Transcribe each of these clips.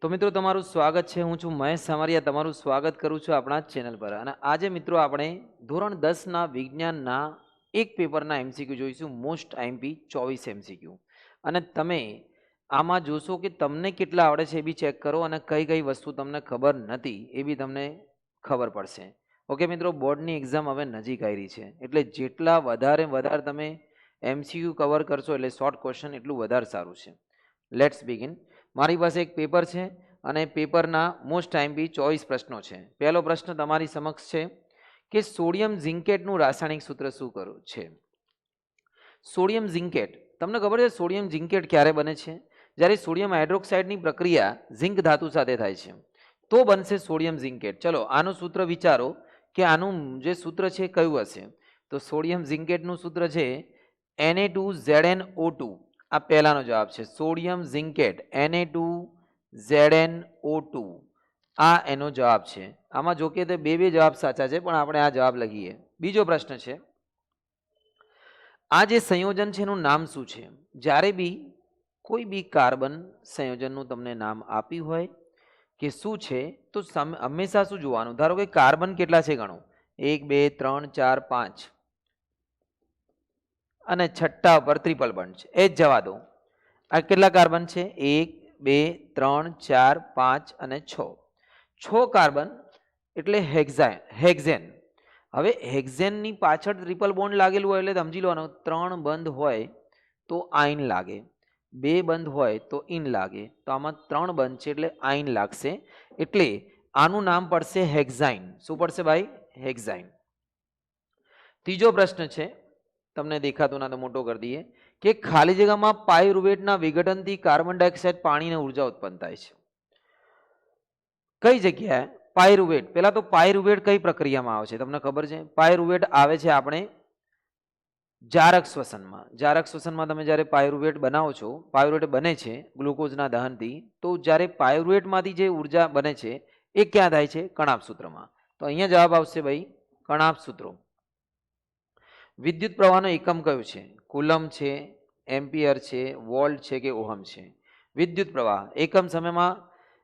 તો મિત્રો તમારું સ્વાગત છે। હું છું મહેશ સામરિયા, તમારું સ્વાગત કરું છું આપણા ચેનલ પર। અને આજે મિત્રો આપણે ધોરણ 10ના વિજ્ઞાનના એક પેપરના એમસીક્યુ જોઈશું, મોસ્ટ આઈએમપી 24 એમસીક્યુ। અને તમે આમાં જોશો કે તમને કેટલા આવડે છે એ બી ચેક કરો, અને કઈ કઈ વસ્તુ તમને ખબર નથી એ બી તમને ખબર પડશે। ઓકે મિત્રો, બોર્ડની એક્ઝામ હવે નજીક આવી છે, એટલે જેટલા વધારે તમે એમસીક્યુ કવર કરશો, એટલે શોર્ટ ક્વેશ્ચન એટલું વધારે સારું છે। Let's begin. મારી પાસે એક પેપર છે અને પેપરના મોસ્ટ આઈએમપી 24 પ્રશ્નો છે। પહેલો પ્રશ્ન તમારી સમક્ષ છે કે સોડિયમ ઝિંકેટનું રાસાયણિક સૂત્ર શું છે? સોડિયમ ઝિંકેટ, તમને ખબર છે સોડિયમ ઝિંકેટ ક્યારે બને છે? જ્યારે સોડિયમ હાઇડ્રોક્સાઇડની પ્રક્રિયા ઝિંક ધાતુ સાથે થાય છે તો બનશે સોડિયમ ઝિંકેટ। ચલો આનું સૂત્ર વિચારો કે આનું જે સૂત્ર છે કયું હશે? તો સોડિયમ ઝિંકેટનું સૂત્ર છે Na2ZnO2। આ પહેલાનો જવાબ છે, સોડિયમ ઝિંકેટ Na2ZnO2, આ એનો જવાબ છે। આમાં જો કે તે બે જવાબ સાચા છે, પણ આપણે આ જવાબ લખીએ। બીજો પ્રશ્ન છે, આ જે સંયોજન છે એનું નામ શું છે? જ્યારે બી કોઈ બી કાર્બન સંયોજનનું તમને નામ આપ્યું હોય કે શું છે, તો હંમેશા શું જોવાનું? ધારો કે કાર્બન કેટલા છે ગણો, 1 2 3 4 5, અને છઠ્ઠા ઉપર ટ્રિપલ બોન્ડ છે, એ જ જવા દો। આ કેટલા કાર્બન છે? 1 2 3 4 5 અને 6 કાર્બન એટલે હેક્ઝેન। હવે હેક્ઝેનની પાછળ ટ્રિપલ બોન્ડ લાગેલું હોય એટલે સમજી લેવાનું, 3 બંધ હોય તો આઈન લાગે, 2 બંધ હોય તો ઇન લાગે, તો આમાં 3 બંધ છે એટલે આઈન લાગશે, એટલે આનું નામ પડશે હેક્ઝાઇન। શું પડશે ભાઈ? હેક્ઝાઇન। ત્રીજો પ્રશ્ન છે, તમને દેખાતું ના તો મોટો કરી દઈએ, કે ખાલી જગ્યામાં પાયરુવેટના વિઘટનથી કાર્બન ડાયોક્સાઇડ પાણીને ઉર્જા ઉત્પન્ન થાય છે। કઈ જગ્યાએ પાયરુવેટ? પેલા તો પાયરુવેટ કઈ પ્રક્રિયામાં આવે છે તમને ખબર છે? પાયરુવેટ આવે છે આપણે જારક શ્વસનમાં। જારક શ્વસનમાં તમે જ્યારે પાયરુવેટ બનાવો છો, પાયરુવેટ બને છે ગ્લુકોઝના દહનથી, તો જ્યારે પાયરુવેટમાંથી જે ઉર્જા બને છે એ ક્યાં થાય છે? કણાભ સૂત્રમાં। તો અહીંયા જવાબ આવશે ભાઈ કણાભ સૂત્રો। વિદ્યુત પ્રવાહનો એકમ કયો છે? કુલમ છે, એમ્પિયર છે, વોલ્ટ છે કે ઓહમ છે? વિદ્યુત પ્રવાહ એકમ સમયમાં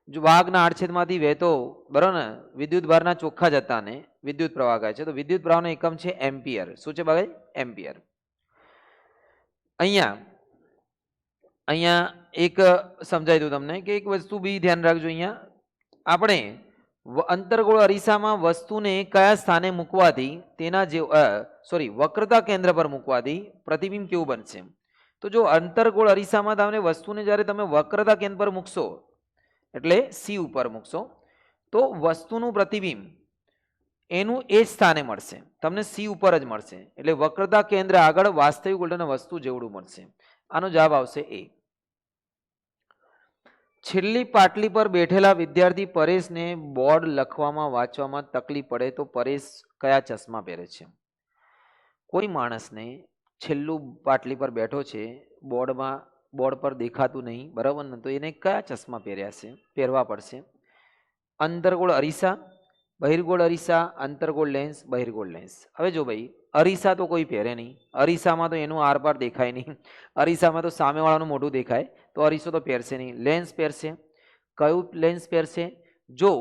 જો વાહકના આડછેદમાંથી વહેતો, બરાબર ને, વિદ્યુત ભારના ચોખ્ખા જથ્થાને વિદ્યુત પ્રવાહ કહે છે। તો વિદ્યુત પ્રવાહનો એકમ છે એમ્પિયર। શું છે ભાઈ? એમ્પિયર। અહીંયા એક સમજાવી દઉં તમને કે એક વસ્તુ બી ધ્યાન રાખજો। અહીંયા આપણે અંતર્ગોળ અરીસામાં વસ્તુને કયા સ્થાને મૂકવાથી તેના જે વક્રતા કેન્દ્ર પર મૂકવાથી પ્રતિબિંબ કેવું બનશે? તો જો અંતર્ગોળ અરીસામાં તમને વસ્તુને જ્યારે તમે વક્રતા કેન્દ્ર પર મૂકશો, એટલે સી ઉપર મૂકશો, તો વસ્તુનું પ્રતિબિંબ એનું એ જ સ્થાને મળશે, તમને સી ઉપર જ મળશે, એટલે વક્રતા કેન્દ્ર આગળ વાસ્તવિક ઉલટાને વસ્તુ જેવડું મળશે। આનો જવાબ આવશે એ। છેલ્લી પાટલી પર બેઠેલા વિદ્યાર્થી પરેશને બોર્ડ લખવામાં વાંચવામાં તકલીફ પડે તો પરેશ કયા ચશ્મા પહેરે છે? કોઈ માણસને છેલ્લું પાટલી પર બેઠો છે, બોર્ડ પર દેખાતું નહીં, બરાબર ને, તો એને કયા ચશ્મા પહેરવા પડશે? અંતર્ગોળ અરીસા, બહિર્ગોળ અરીસા, અંતર્ગોળ લેન્સ, બહિર્ગોળ લેન્સ। હવે જો ભાઈ અરીસા તો કોઈ પહેરે નહીં, અરીસામાં તો એનું આરપાર દેખાય નહીં, અરીસામાં તો સામેવાળાનું મોઢું દેખાય, તો અરીસો તો પહેરશે નહીં, લેન્સ પહેરશે। કયું લેન્સ પહેરશે? જો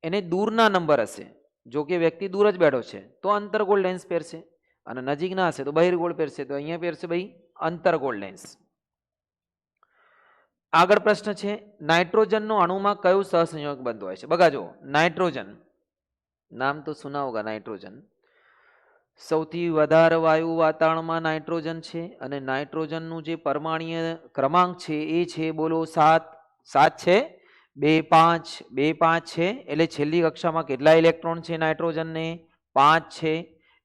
એને દૂરના નંબર હશે, જો કે વ્યક્તિ દૂર જ બેઠો છે તો અંતર્ગોળ લેન્સ પહેરશે, અને નજીકના હશે તો બહિર્ગોળ પહેરશે, તો અહીંયા પહેરશે ભાઈ અંતર્ગોળ લેન્સ। આગળ પ્રશ્ન છે, નાઇટ્રોજનનો અણુમાં કયું સહસંયોજક બનતો હોય છે? બગા જો નાઇટ્રોજન, નામ તો સુના હોગા નાઇટ્રોજન, સૌથી વધારે વાયુ વાતાવરણમાં નાઇટ્રોજન છે, અને નાઇટ્રોજનનું જે પરમાણ્વીય ક્રમાંક છે એ છે, બોલો 7 છે, 2 5 2 5 છે, એટલે છેલ્લી કક્ષામાં કેટલા ઇલેક્ટ્રોન છે નાઇટ્રોજનને? 5 છે।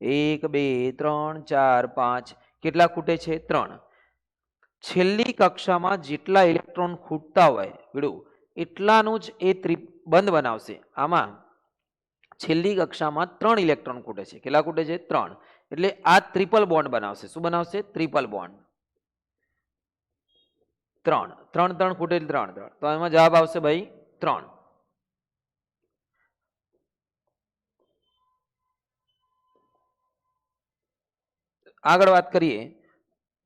1 2 3 4 5, કેટલા ખૂટે છે? 3। છેલ્લી કક્ષામાં જેટલા ઇલેક્ટ્રોન ખૂટતા હોય વિડું એટલાનું જ એ બંધ બનાવશે। આમાં છેલ્લી કક્ષામાં 3 ઇલેક્ટ્રોન ખૂટે છે, કેટલા ખૂટે છે? 3, એટલે આ ટ્રિપલ બોન્ડ બનાવશે। શું બનાવશે? Triple bond. 3 3 3 ખૂટે 3 3, તો એમાં જવાબ આવશે ભાઈ 3। આગળ વાત કરીએ,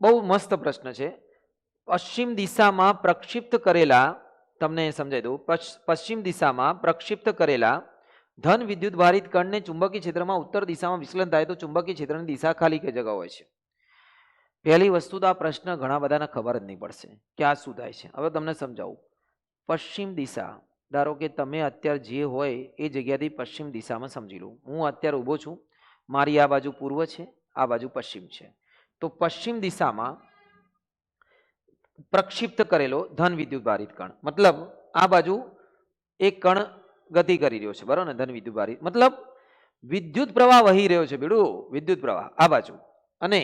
બહુ મસ્ત પ્રશ્ન છે। પશ્ચિમ દિશામાં પ્રક્ષિપ્ત કરેલા તમને સમજાવી દઉં. પશ્ચિમ દિશામાં પ્રક્ષિપ્ત કરેલા ધન વિદ્યુત ભારિત કણને ચુંબકીય ક્ષેત્રમાં ઉત્તર દિશામાં વિચલન થાય તો ચુંબકીય ક્ષેત્રની દિશા ખાલી કઈ જગ્યા હોય છે? પહેલી વસ્તુ તો આ પ્રશ્ન ઘણા બધાને ખબર જ નહીં પડશે કે આ શું થાય છે. હવે તમને સમજાવું. પશ્ચિમ દિશા, ધારો કે તમે અત્યારે જે હોય એ જગ્યાથી પશ્ચિમ દિશામાં સમજી લો. હું અત્યારે ઊભો છું, મારી આ બાજુ પૂર્વ છે, આ બાજુ પશ્ચિમ છે. તો પશ્ચિમ દિશામાં પ્રક્ષિપ્ત કરેલો ધન વિદ્યુત ભારિત કણ, મતલબ આ બાજુ એક કણ ગતિ કરી રહ્યો છે, બરાબર ને? ધન વિદ્યુત ભારિત મતલબ વિદ્યુત પ્રવાહ વહી રહ્યો છે, બેડું વિદ્યુત પ્રવાહ આ બાજુ. અને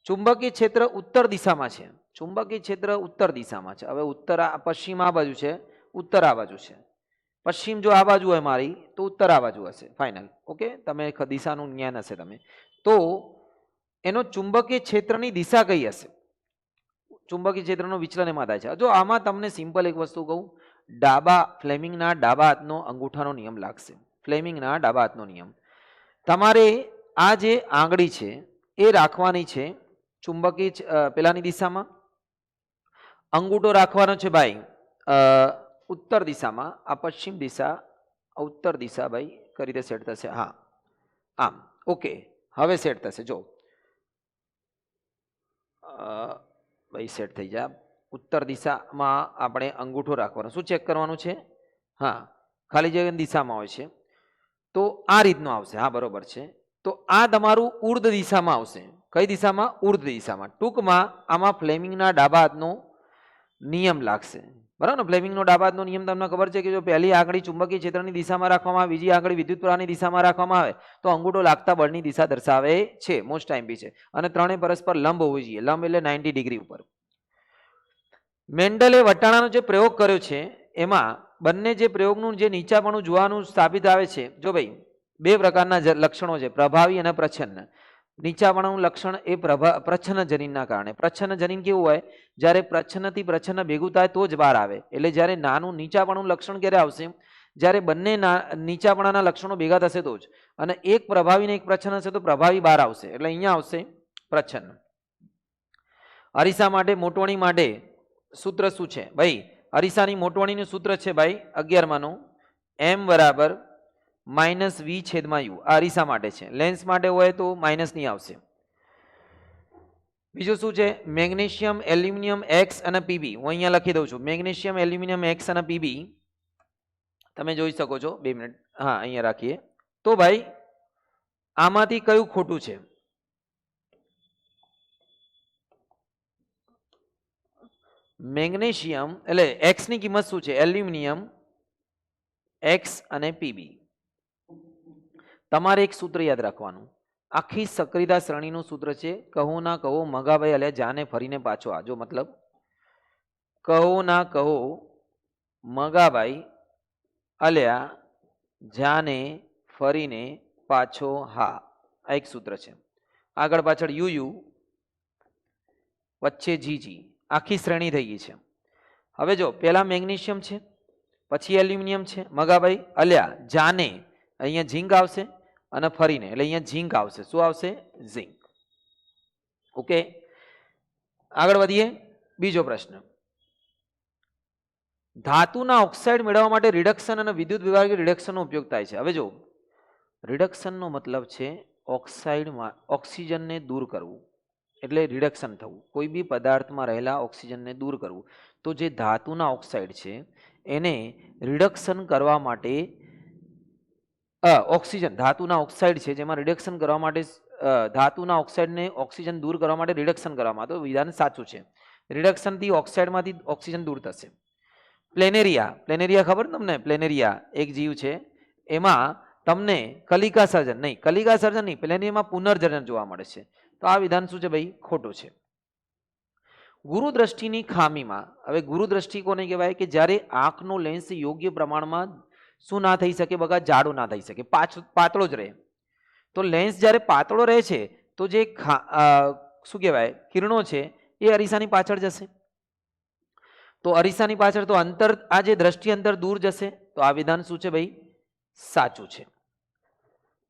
ચુંબકીય ક્ષેત્ર ઉત્તર દિશામાં છે. ચુંબકીય ક્ષેત્ર ઉત્તર દિશામાં છે. હવે ઉત્તર પશ્ચિમ આ બાજુ છે, ઉત્તર આ બાજુ છે. પશ્ચિમ જો આ બાજુ હોય મારી, તો ઉત્તર આ બાજુ હશે. ફાઇનલ. ઓકે, તમે દિશાનું જ્ઞાન હશે તમે. તો એનો ચુંબકીય ક્ષેત્રની દિશા કઈ હશે? ચુંબકીય ક્ષેત્રનો વિચલન એમાં થાય છે. જો આમાં તમને સિમ્પલ એક વસ્તુ કહું, ફ્લેમિંગના ડાબા હાથનો અંગૂઠાનો નિયમ લાગશે. ફ્લેમિંગના ડાબા હાથનો નિયમ. તમારે આ જે આંગળી છે એ રાખવાની છે ચુંબકીય પેલાની દિશામાં, અંગૂઠો રાખવાનો છે ભાઈ ઉત્તર દિશામાં. આ પશ્ચિમ દિશા, ઉત્તર દિશા ભાઈ કઈ રીતે સેટ થશે? હા, આમ. ઓકે, હવે સેટ થશે. જો ભાઈ સેટ થઈ જાય. ઉત્તર દિશામાં આપણે અંગૂઠો રાખવાનો. શું ચેક કરવાનું છે? હા, ખાલી જગ્યાની દિશામાં હોય છે તો આ રીતનું આવશે. હા, બરોબર છે. તો આ તમારું ઉર્ધ દિશામાં આવશે. કઈ દિશામાં? ઉર્ધ દિશામાં. ટૂંકમાં આમાં ફ્લેમિંગના ડાબા હાથનો નિયમ લાગશે, બરાબર ને? ફ્લેમિંગનો ડાબા હાથનો નિયમ તમને ખબર છે કે જો પહેલી આંગળી ચુંબકીય ક્ષેત્રની દિશામાં રાખવામાં આવે, બીજી આંગળી વિદ્યુત પ્રવાહની દિશામાં રાખવામાં આવે તો અંગૂઠો લાગતા બળની દિશા દર્શાવે છે. મોસ્ટ ટાઈમ બી છે. અને ત્રણેય પરસ્પર લંબ હોવી જોઈએ. લંબ એટલે 90 ડિગ્રી ઉપર. મેન્ડલે વટાણાનો જે પ્રયોગ કર્યો છે એમાં બંને જે પ્રયોગનું જે નીચાપણું જોવાનું સાબિત આવે છે. જો ભાઈ બે પ્રકારના લક્ષણો છે, પ્રભાવી અને પ્રચ્છન્ન. નીચાપણાનું લક્ષણ એ પ્રચ્છન્ન જનીનના કારણે. પ્રચ્છન્ન જનીન કેવું હોય? જ્યારે પ્રચ્છન્નથી પ્રચ્છન્ન ભેગું થાય તો જ બહાર આવે. એટલે જ્યારે નાનું નીચાપણું લક્ષણ ક્યારે આવશે? જ્યારે બંને નીચાપણાના લક્ષણો ભેગા થશે તો જ. અને એક પ્રભાવી ને એક પ્રચ્છન્ન હશે તો પ્રભાવી બહાર આવશે. એટલે અહીંયા આવશે પ્રચ્છન્ન. અરીસા માટે, મોટવણી માટે સૂત્ર શું છે ભાઈ? અરીસાની મોટવણીનું સૂત્ર છે ભાઈ 11માનું m બરાબર -v/u. આ અરીસા માટે છે. લેન્સ માટે હોય તો માઇનસ ની આવશે. બીજું શું છે? મેગ્નેશિયમ, એલ્યુમિનિયમ એક્સ અને પીબી. હું અહીંયા લખી દઉં છું. મેગ્નેશિયમ, એલ્યુમિનિયમ એક્સ અને પીબી તમે જોઈ શકો છો. 2 મિનિટ. હા, અહીંયા રાખીએ. તો ભાઈ આમાંથી કયું ખોટું છે? મેગ્નેશિયમ એટલે એક્સ ની કિંમત શું છે? એલ્યુમિનિયમ એક્સ અને પીબી. તમારે એક સૂત્ર યાદ રાખવાનું. આખી સક્રિયતા શ્રેણીનું સૂત્ર છે કહો ના કહો મગાભાઈ અલ્યા જાને ફરીને પાછો આજો. મતલબ કહો ના કહો મગાભાઈ અલ્યા જાને ફરીને પાછો હા. આ એક સૂત્ર છે. આગળ પાછળ યુ વચ્ચે જી. આખી શ્રેણી થઈ ગઈ છે. હવે જો પેલા મેગ્નેશિયમ છે, પછી એલ્યુમિનિયમ છે, મગાભાઈ અલ્યા જાને અહીંયા ઝીંક આવશે અને ફરીને એટલે અહીંયા ઝીંક આવશે. શું આવશે? ઝીંક. ઓકે, આગળ વધીએ. બીજો પ્રશ્ન. ધાતુના ઓક્સાઇડ મેળવવા માટે રિડક્શન અને વિદ્યુત વિભાગીય રિડક્શનનો ઉપયોગ થાય છે. હવે જો રિડક્શનનો મતલબ છે ઓક્સાઇડમાં ઓક્સિજનને દૂર કરવું, એટલે રિડક્શન થવું. કોઈ બી પદાર્થમાં રહેલા ઓક્સિજનને દૂર કરવું. તો જે ધાતુના ઓક્સાઇડ છે એને રિડક્શન કરવા માટે ઓક્સિજન, ધાતુના ઓક્સાઇડ છે જેમાં રિડક્શન કરવા માટે ધાતુના ઓક્સાઇડને ઓક્સિજન દૂર કરવા માટે રિડક્શન કરવામાં આવે તો વિધાન સાચું છે. રિડક્શનથી ઓક્સાઇડમાંથી ઓક્સિજન દૂર થશે. પ્લેનેરિયા ખબર તમને? પ્લેનેરિયા એક જીવ છે, એમાં તમને કલિકા સર્જન નહીં, પ્લેનેરિયામાં પુનર્જનન જોવા મળે છે. તો આ વિધાન શું છે ભાઈ? ખોટું છે. ગુરુદ્રષ્ટિની ખામીમાં. હવે ગુરુદ્રષ્ટિ કોને કહેવાય? કે જ્યારે આંખનો લેન્સ યોગ્ય પ્રમાણમાં શું ના થઈ શકે બગા? જાડો ના થઈ શકે, પાતળો જ રહે. તો લેન્સ જ્યારે પાતળો રહે છે તો જે શું કહેવાય કિરણો છે એ અરીસાની પાછળ જશે. તો અરીસાની પાછળ તો અંતર, આ જે દ્રષ્ટિ અંતર દૂર જશે. તો આ વિધાન શું છે ભાઈ? સાચું છે.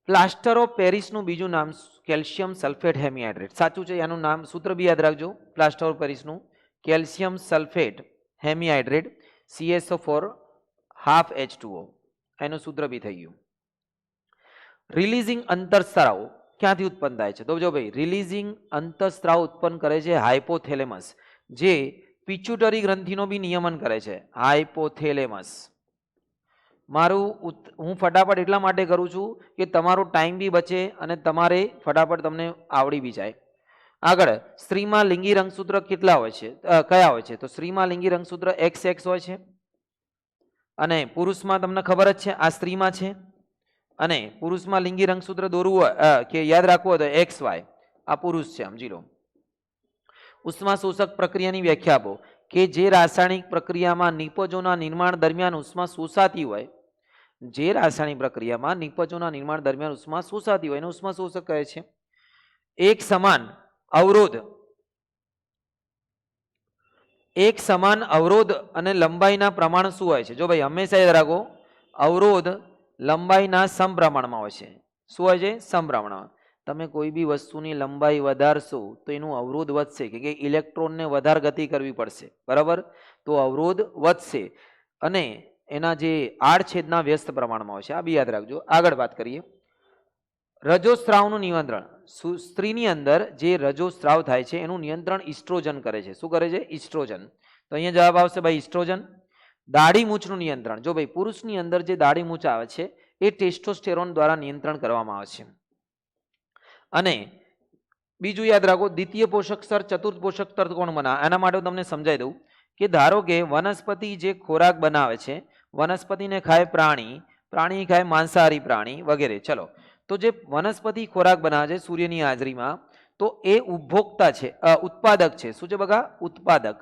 પ્લાસ્ટર ઓફ પેરિસનું બીજું નામ કેલ્શિયમ સલ્ફેટ હેમિહાઇડ્રેટ. સાચું છે. એનું નામ સૂત્ર બી યાદ રાખજો. પ્લાસ્ટર ઓફ પેરિસનું calcium sulphate hemihydrate. CSO4 half H2O, એનું સૂત્ર બી થઈ ગયું. રિલીઝિંગ અંતરસ્ત્રાવ ક્યાંથી ઉત્પન્ન થાય છે? તો જો ભાઈ, રિલીઝિંગ અંતરસ્ત્રાવ ઉત્પન્ન કરે છે હાઇપોથેલેમસ, જે પિચ્યુટરી ગ્રંથિનો બી નિયમન કરે છે. હાઇપોથેલેમસ. હું ફટાફટ એટલા માટે કરું છું કે તમારો ટાઈમ બી બચે અને તમારે ફટાફટ તમને આવડી બી જાય. આગળ, સ્ત્રીમાં લિંગી રંગસૂત્ર કેટલા હોય છે? કયા હોય છે? તો સ્ત્રીમાં લિંગી રંગસૂત્ર XX હોય છે, અને પુરુષમાં તમને ખબર જ છે, આ સ્ત્રીમાં છે. અને પુરુષમાં લિંગી રંગસૂત્ર દોરવું હોય કે યાદ રાખવું હોય તો XY, આ પુરુષ છે, સમજી લો. ઉષ્મા શોષક પ્રક્રિયાની વ્યાખ્યા આપો કે જે રાસાયણિક પ્રક્રિયામાં નિપજોના નિર્માણ દરમિયાન ઉષ્મા શોષાતી હોય, જે રાસાયણિક પ્રક્રિયામાં નિપજોના નિર્માણ દરમિયાન ઉષ્મા શોષાતી હોય એને ઉષ્મા શોષક કહે છે. એક સમાન અવરોધ અને લંબાઈના પ્રમાણ શું હોય છે? જો ભાઈ, હંમેશા યાદ રાખો, અવરોધ લંબાઈના સમપ્રમાણમાં હોય છે. શું હોય છે? સમપ્રમાણમાં. તમે કોઈ બી વસ્તુની લંબાઈ વધારશો તો એનું અવરોધ વધશે, કે ઇલેક્ટ્રોનને વધારે ગતિ કરવી પડશે, બરાબર? તો અવરોધ વધશે અને એના જે આડછેદના વ્યસ્ત પ્રમાણમાં હોય છે. આ બી યાદ રાખજો. આગળ વાત કરીએ, રજોસ્ત્રાવનું નિયંત્રણ. સ્ત્રીની અંદર જે રજોસ્ત્રાવ થાય છે એનું નિયંત્રણ ઇસ્ટ્રોજન કરે છે. શું કરે છે? ઇસ્ટ્રોજન. તો અહીંયા જવાબ આવશે ભાઈ ઇસ્ટ્રોજન. દાઢી મૂછનું નિયંત્રણ. જો ભાઈ, પુરુષની અંદર જે દાઢી મૂછ આવે છે એ ટેસ્ટોસ્ટેરોન દ્વારા નિયંત્રણ કરવામાં આવે છે. અને બીજું યાદ રાખો, દ્વિતીય પોષક સ્તર, ચતુર્થ પોષક સ્તર કોણ બનાવે? એના માટે તમને સમજાવી દઉં કે ધારો કે વનસ્પતિ જે ખોરાક બનાવે છે, વનસ્પતિને ખાય પ્રાણી, પ્રાણી ખાય માંસાહારી પ્રાણી વગેરે. ચલો, તો જે વનસ્પતિ ખોરાક બનાવે છે સૂર્યની હાજરીમાં, તો એ ઉપભોક્તા છે, ઉત્પાદક છે. શું છે બગા? ઉત્પાદક.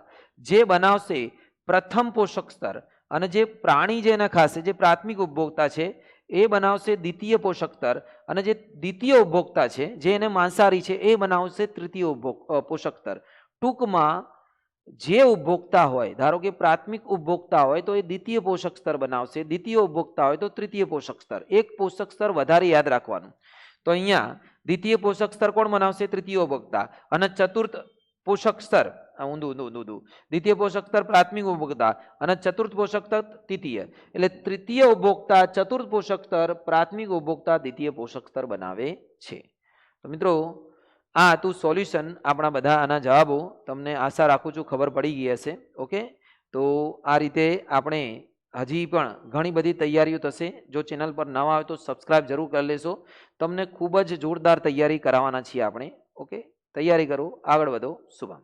જે બનાવશે પ્રથમ પોષક સ્તર, અને જે પ્રાણી જે એને ખાશે, જે પ્રાથમિક ઉપભોક્તા છે, એ બનાવશે દ્વિતીય પોષક સ્તર, અને જે દ્વિતીય ઉપભોક્તા છે, જે એને માંસાહારી છે, એ બનાવશે તૃતીય પોષક સ્તર. ટૂંકમાં જે ઉપભોક્તા હોય, ધારો કે પ્રાથમિક ઉપભોક્તા હોય તો એ દ્વિતીય પોષક સ્તર બનાવશે, દ્વિતીય ઉપભોક્તા હોય તો તૃતીય પોષક સ્તર. એક પોષક સ્તર વધારે યાદ રાખવાનું. તો અહીંયા દ્વિતીય પોષક સ્તર કોણ બનાવશે? તૃતીય ઉપભોક્તા. અને ચતુર્થ પોષક સ્તર, દ્વિતીય પોષક સ્તર પ્રાથમિક ઉપભોક્તા, અને ચતુર્થ પોષક સ્તર તૃતીય. એટલે તૃતીય ઉપભોક્તા, ચતુર્થ પોષક સ્તર, પ્રાથમિક ઉપભોક્તા, દ્વિતીય પોષક સ્તર બનાવે છે. તો મિત્રો, આ હતું સોલ્યુશન. આપણા બધા આના જવાબો તમને આશા રાખું છું ખબર પડી ગઈ હશે. ઓકે, તો આ રીતે આપણે હજી પણ ઘણી બધી તૈયારીઓ થશે. જો ચેનલ પર નવા આવે તો સબસ્ક્રાઇબ જરૂર કરી લેશો. તમને ખૂબ જ જોરદાર તૈયારી કરાવવાના છીએ આપણે. ઓકે, તૈયારી કરો, આગળ વધો. શુભમ.